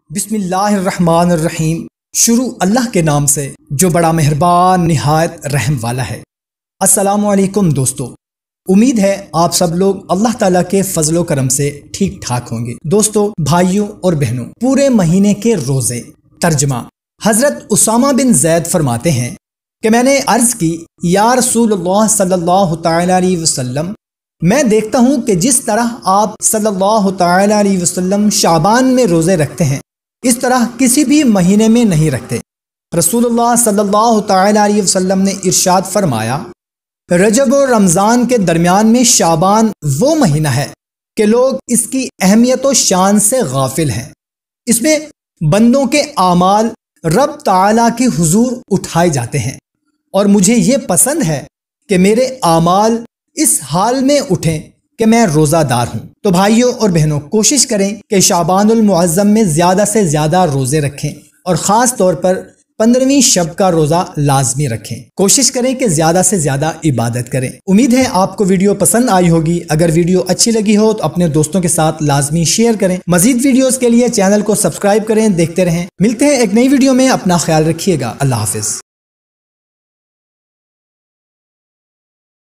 بسم اللہ الرحمن الرحیم۔ شروع اللہ کے نام سے جو بڑا مہربان نہایت رحم والا ہے۔ السلام علیکم دوستو، امید ہے آپ سب لوگ اللہ تعالیٰ کے فضل و کرم سے ٹھیک ٹھاک ہوں گے۔ دوستو، بھائیوں اور بہنوں، پورے مہینے کے روزے۔ ترجمہ: حضرت اسامہ بن زید فرماتے ہیں کہ میں نے عرض کی، یا رسول اللہ صلی اللہ تعالی علیہ وسلم، میں دیکھتا ہوں کہ جس طرح آپ صلی اللہ تعالی علیہ وسلم شعبان میں روزے رکھتے ہیں، اس طرح کسی بھی مہینے میں نہیں رکھتے۔ رسول اللہ صلی اللہ تعالی علیہ وسلم نے ارشاد فرمایا، رجب و رمضان کے درمیان میں شعبان وہ مہینہ ہے کہ لوگ اس کی اہمیت و شان سے غافل ہیں۔ اس میں بندوں کے اعمال رب تعالیٰ کے حضور اٹھائے جاتے ہیں، اور مجھے یہ پسند ہے کہ میرے اعمال اس حال میں اٹھیں کہ میں روزہ دار ہوں۔ تو بھائیوں اور بہنوں، کوشش کریں کہ شعبان المعظم میں زیادہ سے زیادہ روزے رکھیں، اور خاص طور پر 15ویں شب کا روزہ لازمی رکھیں۔ کوشش کریں کہ زیادہ سے زیادہ عبادت کریں۔ امید ہے آپ کو ویڈیو پسند آئی ہوگی۔ اگر ویڈیو اچھی لگی ہو تو اپنے دوستوں کے ساتھ لازمی شیئر کریں۔ مزید ویڈیوز کے لیے چینل کو سبسکرائب کریں، دیکھتے رہیں۔ ملتے ہیں ایک نئی ویڈیو میں، اپنا خیال رکھیے گا۔ اللہ حافظ۔